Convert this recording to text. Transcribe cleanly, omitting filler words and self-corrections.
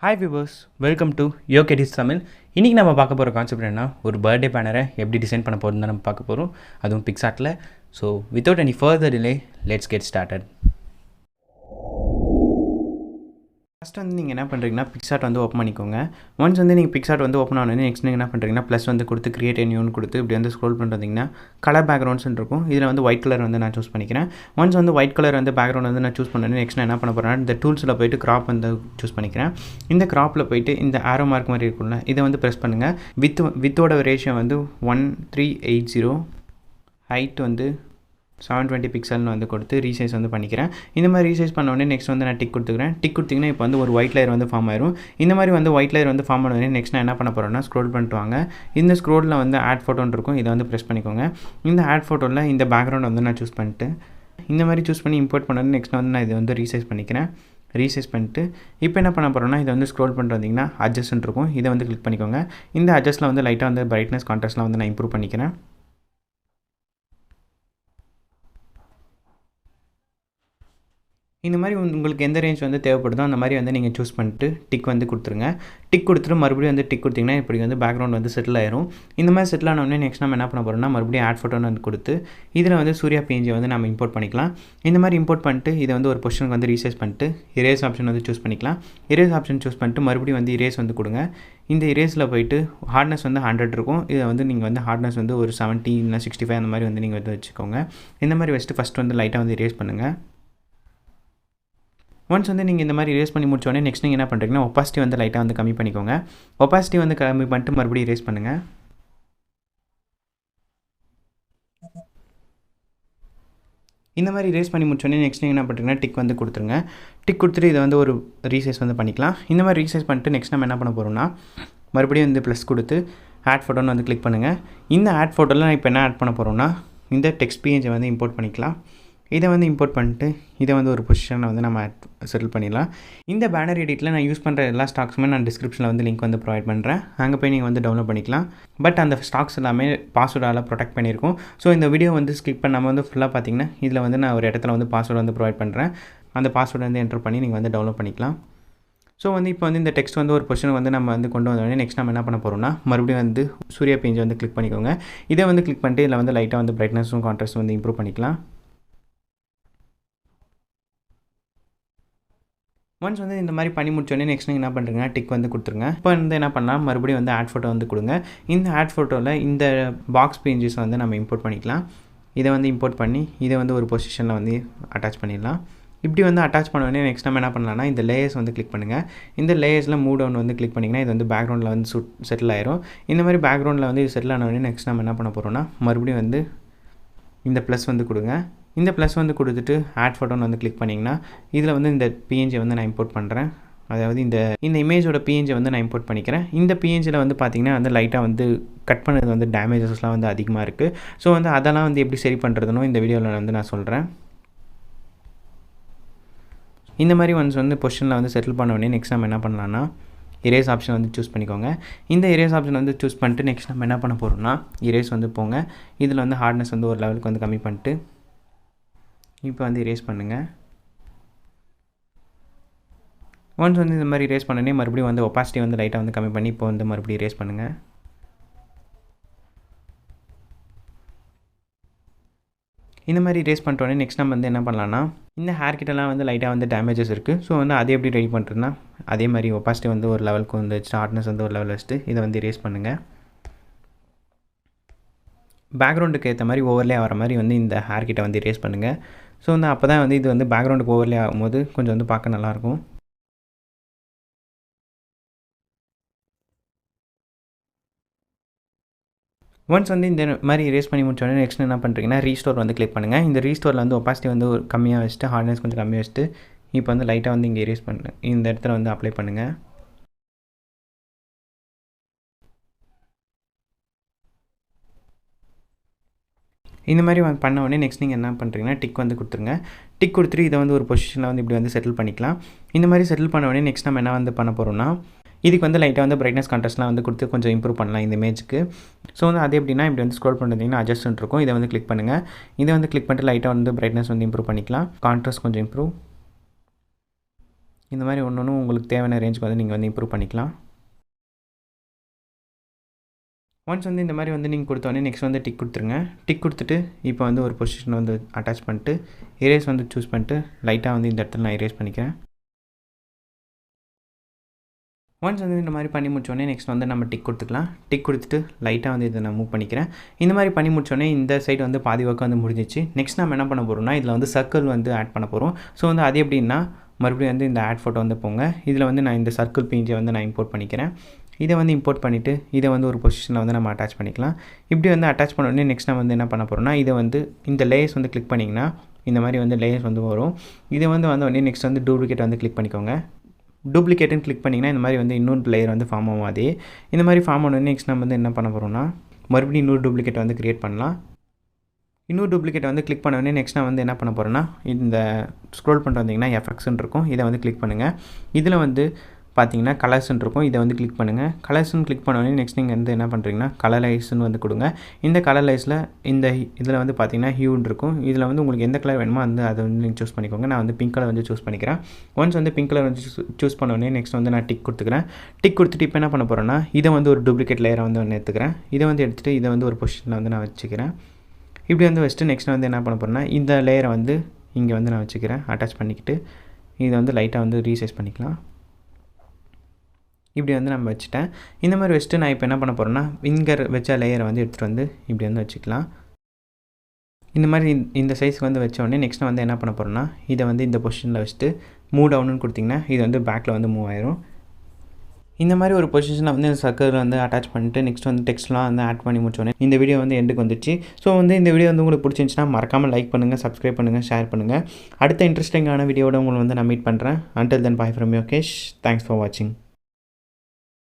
Hi viewers, welcome to Yoki Tamil. இன்றைக்கி நம்ம பார்க்க போகிற கான்செப்ட் என்ன, ஒரு பர்த்டே பேனரை எப்படி டிசைன் பண்ண போகிறோம் தான் நம்ம பார்க்க போகிறோம், அதுவும் பிக்சார்ட்டில். So without any further delay let's get started. First வந்து நீங்கள் என்ன பண்ணுறீங்கன்னா பிக்சார்ட் வந்து ஓப்பன் பண்ணிக்கோங்க. ஒன்ஸ் வந்து நீங்கள் பிக்சார்ட் வந்து ஓப்பன் ஆனோடனே நெக்ஸ்ட் நீங்கள் என்ன பண்ணுறீங்கன்னா ப்ளஸ் வந்து கொடுத்து கிரியேட் நியூன்னு கொடுத்து இப்படி வந்து ஸ்க்ரோல் பண்ணுறீங்கன்னா கலர் பேக்ரவுண்ட்ஸ்னு இருக்கும். இதில் வந்து ஒயிட் கலர் வந்து நான் சூஸ் பண்ணிக்கிறேன். ஒன்ஸ் வந்து ஒயிட் கலர் வந்து பேக்ரவுண்ட் வந்து நான் சூஸ் பண்ணேன். நெக்ஸ்ட் நான் என்ன பண்ண போகிறேன்னா இந்த டூல்ஸில் போய்ட்டு கிராப் வந்து சூஸ் பண்ணிக்கிறேன். இந்த கிராப்பில் போய்ட்டு இந்த ஆரோ மார்க் மாதிரி இருக்கும்ல, இதை வந்து ப்ரெஸ் பண்ணுங்கள். வித்தோட ரேஷியோ வந்து 1380, ஹைட் வந்து 720 பிக்சல்னு வந்து கொடுத்து ரீசைஸ் வந்து பண்ணிக்கிறேன். இந்த மாதிரி ரீசைஸ் பண்ண உடனே நெக்ஸ்ட் வந்து நான் டிக் கொடுத்துக்கிறேன். டிக் கொடுத்திங்கன்னா இப்போ வந்து ஒரு ஒயிட் லேயர் வந்து ஃபார்ம் ஆயிரும். இந்த மாதிரி வந்து ஒயிட் லேயர் வந்து ஃபார்ம் ஆனோடனே நெக்ஸ்ட் நான் என்ன பண்ண போகிறேன்னா ஸ்க்ரோல் பண்ணிட்டு வாங்க. இந்த ஸ்க்ரோலில் வந்து ஆட் ஃபோட்டோன்னு இருக்கும், இதை வந்து ப்ரெஸ் பண்ணிக்கோங்க. இந்த ஆட் ஃபோட்டோவில் இந்த பேக்ரவுண்ட் வந்து நான் சூஸ் பண்ணிட்டு இந்த மாதிரி சூஸ் பண்ணி இம்போர்ட் பண்ணோடனே நெக்ஸ்ட் வந்து நான் இதை வந்து ரீசைஸ் பண்ணிக்கிறேன். ரீசைஸ் பண்ணிட்டு இப்போ என்ன பண்ண போகிறோன்னா இதை வந்து ஸ்க்ரோல் பண்ணிட்டு வந்திங்கன்னா அட்ஜஸ்ட்னு இருக்கும், இதை வந்து கிளிக் பண்ணிக்கோங்க. இந்த அட்ஜஸ்ட்டில் வந்து லைட்டாக வந்து பிரைட்னஸ் கான்ட்ராஸ்ட்லாம் வந்து நான் இம்ப்ரூவ் பண்ணிக்கிறேன். இந்த மாதிரி உங்களுக்கு எந்த ரேஞ்ச் வந்து தேவைப்படுதோ அந்த மாதிரி வந்து நீங்கள் சூஸ் பண்ணிட்டு டிக் வந்து கொடுத்துருங்க. டிக் கொடுத்துட்டு மறுபடியும் வந்து டிக் கொடுத்திங்கன்னா இப்படி வந்து பேக்ரவுண்ட் வந்து செட்டில் ஆயிரும். இந்த மாதிரி செட்டில் ஆனோடனே நெக்ஸ்ட் நம்ம என்ன பண்ண போகிறோம்னா மறுபடியும் ஆட் ஃபோட்டோன்னு வந்து கொடுத்து இதில் வந்து சூர்யா பேஜை வந்து நம்ம இம்போர்ட் பண்ணிக்கலாம். இந்த மாதிரி இம்போர்ட் பண்ணிட்டு இதை வந்து ஒரு பொசிஷனுக்கு வந்து ரீசைஸ் பண்ணிட்டு இரேஸ் ஆப்ஷன் வந்து சூஸ் பண்ணிக்கலாம். இரேஸ் ஆப்ஷன் சூஸ் பண்ணிட்டு மறுபடியும் வந்து இரேஸ் வந்து கொடுங்க. இந்த இரேஸில் போய்ட்டு ஹார்ட்னஸ் வந்து 100 இருக்கும். இதை வந்து நீங்கள் வந்து ஹார்ட்னஸ் வந்து ஒரு 70 இல்லை 65 அந்த மாதிரி வந்து நீங்கள் வந்து வச்சுக்கோங்க. இந்த மாதிரி வச்சுட்டு ஃபஸ்ட் வந்து லைட்டாக வந்து இரேஸ் பண்ணுங்கள். ஒன்ஸ் வந்து நீங்கள் இந்த மாதிரி இரேஸ் பண்ணி முடிச்சோடனே நெக்ஸ்ட் நீங்கள் என்ன பண்ணுறீங்கன்னா ஒப்பாசிட்டி வந்து லைட்டாக வந்து கம்மி பண்ணிக்கோங்க. ஒப்பாசிட்டி வந்து கம்மி பண்ணிட்டு மறுபடியும் இரேஸ் பண்ணுங்கள். இந்த மாதிரி இரேஸ் பண்ணி முடிச்சோடனே நெக்ஸ்ட் நீங்கள் என்ன பண்ணுறீங்கன்னா டிக் வந்து கொடுத்துருங்க. டிக் கொடுத்துட்டு இதை வந்து ஒரு ரீசைஸ் வந்து பண்ணிக்கலாம். இந்த மாதிரி ரீசைஸ் பண்ணிட்டு நெக்ஸ்ட் நம்ம என்ன பண்ண போகிறோம்னா மறுபடியும் வந்து ப்ளஸ் கொடுத்து ஆட் ஃபோட்டோன்னு வந்து கிளிக் பண்ணுங்கள். இந்த ஆட் ஃபோட்டோவில் நான் இப்போ என்ன ஆட் பண்ண போகிறோம்னா இந்த டெக்ஸ்ட் பேஜை வந்து இம்போர்ட் பண்ணிக்கலாம். இதை வந்து இம்போர்ட் பண்ணிட்டு இதை வந்து ஒரு பொசிஷனில் வந்து நம்ம செட்டில் பண்ணிடலாம். இந்த பேனர் எடிட்டில் நான் யூஸ் பண்ணுற எல்லா ஸ்டாக்ஸுமே நான் டிஸ்கிரிப்ஷனில் வந்து லிங்க் வந்து ப்ரொவைட் பண்ணுறேன், அங்கே போய் நீங்கள் வந்து டவுன்லோட் பண்ணிக்கலாம். பட் அந்த ஸ்டாக்ஸ் எல்லாமே பாஸ்வேர்டால் ப்ரொடெக்ட் பண்ணியிருக்கோம். ஸோ இந்த வீடியோ வந்து ஸ்கிப் பண்ணாமல் வந்து ஃபுல்லாக பார்த்தீங்கன்னா இதில் வந்து நான் ஒரு இடத்துல வந்து பாஸ்வேர்டு வந்து ப்ரொவைட் பண்ணுறேன். அந்த பாஸ்வேர்டு வந்து என்டர் பண்ணி நீங்கள் வந்து டவுன்லோட் பண்ணிக்கலாம். ஸோ வந்து இப்போ வந்து இந்த டெக்ஸ்ட் வந்து ஒரு பொசிஷன் வந்து நம்ம வந்து கொண்டு வந்தோடனே நெக்ஸ்ட் நம்ம என்ன பண்ண போகிறோம்னா மறுபடியும் வந்து சூர்யா பேஜை வந்து கிளிக் பண்ணிக்கோங்க. இதை வந்து கிளிக் பண்ணிட்டு இதில் வந்து லைட்டாக வந்து பிரைட்னஸும் கான்ட்ராஸ்ட் வந்து இம்ப்ரூவ் பண்ணிக்கலாம். ஒன்ஸ் வந்து இந்த மாதிரி பண்ணி முடிச்சோடனே நெக்ஸ்ட் நீங்கள் என்ன பண்ணுறீங்கன்னா டிக் வந்து கொடுத்துருங்க. இப்போ வந்து என்ன பண்ணலாம் மறுபடியும் வந்து ஆட் ஃபோட்டோ வந்து கொடுங்க. இந்த ஆட் ஃபோட்டோவில் இந்த பாக்ஸ் பேஜஸ் வந்து நம்ம இம்போர்ட் பண்ணிக்கலாம். இதை வந்து இம்போர்ட் பண்ணி இதை வந்து ஒரு பொசிஷனில் வந்து அட்டாச் பண்ணிடலாம். இப்படி வந்து அட்டாச் பண்ணோடனே நெக்ஸ்ட் நம்ம என்ன பண்ணலாம்னா இந்த லேயர்ஸ் வந்து கிளிக் பண்ணுங்கள். இந்த லேயர்ஸில் மூவ் டவுன் வந்து கிளிக் பண்ணிங்கன்னா இது வந்து பேக்ரவுண்டில் வந்து செட்டில் ஆயிரும். இந்த மாதிரி பேக்ரவுண்டில் வந்து இது செட்டில் ஆனோடனே நெக்ஸ்ட் நம்ம என்ன பண்ண போகிறோம்னா மறுபடியும் வந்து இந்த ப்ளஸ் வந்து கொடுங்க. இந்த ப்ளஸ் வந்து கொடுத்துட்டு ஆட் ஃபோட்டோன்னு வந்து கிளிக் பண்ணிங்கன்னா இதில் வந்து இந்த பிஎன்ஜி வந்து நான் இம்போர்ட் பண்ணுறேன். அதாவது இந்த இமேஜோட பிஎன்ஜி வந்து நான் இம்போர்ட் பண்ணிக்கிறேன். இந்த பிஎன்ஜியில் வந்து பார்த்திங்கன்னா வந்து லைட்டாக வந்து கட் பண்ணது வந்து டேமேஜஸ்லாம் வந்து அதிகமாக இருக்குது. ஸோ வந்து அதெல்லாம் வந்து எப்படி சரி பண்ணுறதுன்னு இந்த வீடியோவில் வந்து நான் சொல்கிறேன். இந்த மாதிரி ஒன்ஸ் வந்து பொசிஷனில் வந்து செட்டில் பண்ண உடனே நெக்ஸ்ட் நம்ம என்ன பண்ணலான்னா இரேஸ் ஆப்ஷன் வந்து சூஸ் பண்ணிக்கோங்க. இந்த இரேஸ் ஆப்ஷன் வந்து சூஸ் பண்ணிட்டு நெக்ஸ்ட் நம்ம என்ன பண்ண போகிறோம்னா இரேஸ் வந்து போங்க. இதில் வந்து ஹார்ட்னஸ் வந்து ஒரு லெவலுக்கு வந்து கம்மி பண்ணிட்டு இப்போ வந்து இரேஸ் பண்ணுங்கள். ஒன்ஸ் வந்து இந்த மாதிரி இரேஸ் பண்ணனே மறுபடியும் வந்து ஒப்பாசிட்டி வந்து லைட்டாக வந்து கம்மி பண்ணி இப்போ வந்து மறுபடியும் இரேஸ் பண்ணுங்கள். இந்த மாதிரி இரேஸ் பண்ணிட்டோடனே நெக்ஸ்ட் நம்ம வந்து என்ன பண்ணலான்னா இந்த ஹேர் கிட்டலாம் வந்து லைட்டாக வந்து டேமேஜஸ் இருக்குது. ஸோ வந்து அதை எப்படி ரெடி பண்ணுறதுன்னா அதே மாதிரி ஒப்பாசிட்டி வந்து ஒரு லெவலுக்கு வந்து வச்சுட்டு ஹார்ட்னஸ் வந்து ஒரு லெவல் வச்சுட்டு இதை வந்து இரேஸ் பண்ணுங்கள். பேக்ரவுண்டுக்கு ஏற்ற மாதிரி ஓவர்லே ஆகிற மாதிரி வந்து இந்த ஹேர் கிட்ட வந்து இரேஸ் பண்ணுங்கள். ஸோ வந்து அப்போ தான் வந்து இது வந்து பேக்ரவுண்டுக்கு ஓவர்லே ஆகும்போது கொஞ்சம் வந்து பார்க்க நல்லாயிருக்கும். ஒன்ஸ் வந்து இந்த மாதிரி இரேஸ் பண்ணி முடிச்சோடனே நெக்ஸ்ட் என்ன பண்ணுறீங்கன்னா ரீஸ்டோர் வந்து கிளிக் பண்ணுங்கள். இந்த ரீஸ்டோரில் வந்து ஒப்பாசிட்டி வந்து ஒரு கம்மியாக வச்சுட்டு ஹார்ட்னஸ் கொஞ்சம் கம்மியாக வச்சுட்டு இப்போ வந்து லைட்டாக வந்து இங்கே இரேஸ் பண்ணு இந்த இடத்துல வந்து அப்ளை பண்ணுங்கள். இந்த மாதிரி பண்ண உடனே நெக்ஸ்ட் நீங்கள் என்ன பண்ணுறீங்கன்னா டிக் வந்து கொடுத்துருங்க. டிக் கொடுத்துட்டு இதை வந்து ஒரு பொசிஷனில் வந்து இப்படி வந்து செட்டில் பண்ணிக்கலாம். இந்த மாதிரி செட்டில் பண்ண உடனே நெக்ஸ்ட் நம்ம என்ன வந்து பண்ண போகிறோம்னா இதுக்கு வந்து லைட்டாக வந்து பிரைட்னஸ் கான்ட்ராஸ்ட்லாம் வந்து கொடுத்து கொஞ்சம் இம்ப்ரூவ் பண்ணலாம் இந்த இமேஜுக்கு. ஸோ வந்து அது எப்படின்னா இப்படி வந்து ஸ்க்ரோல் பண்ணிங்கன்னா அட்ஜஸ்ட்மெண்ட் இருக்கும், இதை வந்து கிளிக் பண்ணுங்கள். இதை வந்து கிளிக் பண்ணிட்டு லைட்டாக வந்து பிரைட்னஸ் வந்து இம்ப்ரூவ் பண்ணிக்கலாம். கான்ட்ராஸ்ட் கொஞ்சம் இம்ப்ரூவ். இந்த மாதிரி ஒன்று உங்களுக்கு தேவையான ரேஞ்சுக்கு வந்து நீங்கள் வந்து இம்ப்ரூவ் பண்ணிக்கலாம். ஒன்ஸ் வந்து இந்த மாதிரி வந்து நீங்கள் கொடுத்தோடனே நெக்ஸ்ட் வந்து டிக் கொடுத்துருங்க. டிக் கொடுத்துட்டு இப்போ வந்து ஒரு பொசிஷன் வந்து அட்டாச் பண்ணிட்டு எரேஸ் வந்து சூஸ் பண்ணிட்டு லைட்டாக வந்து இந்த இடத்துல நான் எரேஸ் பண்ணிக்கிறேன். ஒன்ஸ் வந்து இந்த மாதிரி பண்ணி முடிச்சோடனே நெக்ஸ்ட் வந்து நம்ம டிக் கொடுத்துக்கலாம். டிக் கொடுத்துட்டு லைட்டாக வந்து இதை நான் மூவ் பண்ணிக்கிறேன். இந்த மாதிரி பண்ணி முடிச்சோடனே இந்த சைடு வந்து பாதி ஒர்க் வந்து முடிஞ்சிச்சு. நெக்ஸ்ட் நம்ம என்ன பண்ண போகிறோம்னா இதில் வந்து சர்க்கிள் வந்து ஆட் பண்ண போகிறோம். ஸோ வந்து அது எப்படின்னா மறுபடியும் வந்து இந்த ஆட் ஃபோட்டோ வந்து போங்க. இதில் வந்து நான் இந்த சர்க்கிள் பிஞ்சை வந்து நான் இம்போர்ட் பண்ணிக்கிறேன். இதை வந்து இம்போர்ட் பண்ணிவிட்டு இதை வந்து ஒரு பொசிஷனில் வந்து நம்ம அட்டாச் பண்ணிக்கலாம். இப்படி வந்து அட்டாச் பண்ண உடனே நெக்ஸ்ட் நம்ம வந்து என்ன பண்ண போகிறோம்னா இதை வந்து இந்த லேயர்ஸ் வந்து கிளிக் பண்ணிங்கன்னா இந்த மாதிரி வந்து லேயர்ஸ் வந்து வரும். இதை வந்து உடனே நெக்ஸ்ட் வந்து டூப்ளிகேட் வந்து கிளிக் பண்ணிக்கோங்க. டூப்ளிகேட்டுன்னு கிளிக் பண்ணிங்கன்னா இந்த மாதிரி வந்து இன்னொரு லேயர் வந்து ஃபார்ம் ஆகும். அதே இந்த மாதிரி ஃபார்ம் ஆனோடனே நெக்ஸ்ட் நம்ம வந்து என்ன பண்ண போகிறோம்னா மறுபடியும் இன்னொரு டூப்ளிகேட் வந்து க்ரியேட் பண்ணலாம். இன்னொரு டூப்ளிகேட் வந்து கிளிக் பண்ணோடனே நெக்ஸ்ட் நான் வந்து என்ன பண்ண போகிறேன்னா இந்த ஸ்க்ரோல் பண்ணிட்டு வந்தீங்கன்னா எஃபெக்ட்ஸ்ன்னு இருக்கும். இதை வந்து கிளிக் பண்ணுங்கள். இதில் வந்து பார்த்தீங்கன்னா கலர்ஸ்ன்னு இருக்கும். இதை வந்து கிளிக் பண்ணுங்கள். கலர்ஸ்ன்னு கிளிக் பண்ணோடனே நெக்ஸ்ட் நீங்கள் வந்து என்ன பண்ணுறீங்கன்னா கலரைஸ்ன்னு வந்து கொடுங்க. இந்த கலரைஸில் இந்த இதில் வந்து பார்த்தீங்கன்னா ஹியூன்னு இருக்கும். இதில் வந்து உங்களுக்கு எந்த கலர் வேணுமோ வந்து அதை வந்து நீங்கள் சூஸ் பண்ணிக்கோங்க. நான் வந்து பிங்க் கலர் வந்து சூஸ் பண்ணிக்கிறேன். ஒன்ஸ் வந்து பிங்க் கலர் வந்து சூஸ் பண்ணோடனே நெக்ஸ்ட் வந்து நான் டிக் கொடுத்துக்கிறேன். டிக் கொடுத்துட்டு இப்போ என்ன பண்ண போகிறேன்னா இதை வந்து ஒரு டூப்ளிகேட் லேயரை வந்து ஒன்று எடுத்துக்கிறேன். இதை வந்து எடுத்துகிட்டு இதை வந்து ஒரு பொசிஷனில் வந்து நான் வச்சுக்கிறேன். இப்படி வந்து வச்சுட்டு நெக்ஸ்ட் வந்து என்ன பண்ண போகிறேன்னா இந்த லேயரை வந்து இங்கே வந்து நான் வச்சுக்கிறேன். அட்டாச் பண்ணிக்கிட்டு இதை வந்து லைட்டாக வந்து ரீசைஸ் பண்ணிக்கலாம். இப்படி வந்து நம்ம வச்சுட்டேன். இந்த மாதிரி வச்சுட்டு நான் இப்போ என்ன பண்ண போகிறேன்னா இங்கே வச்ச லேயரை வந்து எடுத்துகிட்டு வந்து இப்படி வந்து வச்சுக்கலாம். இந்த மாதிரி இந்த சைஸ்க்கு வந்து வச்ச உடனே நெக்ஸ்ட் வந்து என்ன பண்ண போகிறேன்னா இதை வந்து இந்த பொசிஷனில் வச்சுட்டு மூவ் டவுன்னு கொடுத்திங்கன்னா இது வந்து பேக்கில் வந்து மூவ் ஆயிரும். இந்த மாதிரி ஒரு பொசிஷனில் வந்து இந்த சர்க்கிள் வந்து அட்டாச் பண்ணிட்டு நெக்ஸ்ட் வந்து டெக்ஸ்ட்லாம் வந்து ஆட் பண்ணி முடிச்சோடனே இந்த வீடியோ வந்து எண்டுக்கு வந்துச்சு. ஸோ வந்து இந்த வீடியோ வந்து உங்களுக்கு பிடிச்சிருந்துச்சுன்னா மறக்காமல் லைக் பண்ணுங்கள், சப்ஸ்கிரைப் பண்ணுங்கள், ஷேர் பண்ணுங்கள். அடுத்த இன்ட்ரெஸ்டிங்கான வீடியோட உங்களை வந்து நான் மீட் பண்ணுறேன். Until then, bye from Yokesh. Thanks for watching.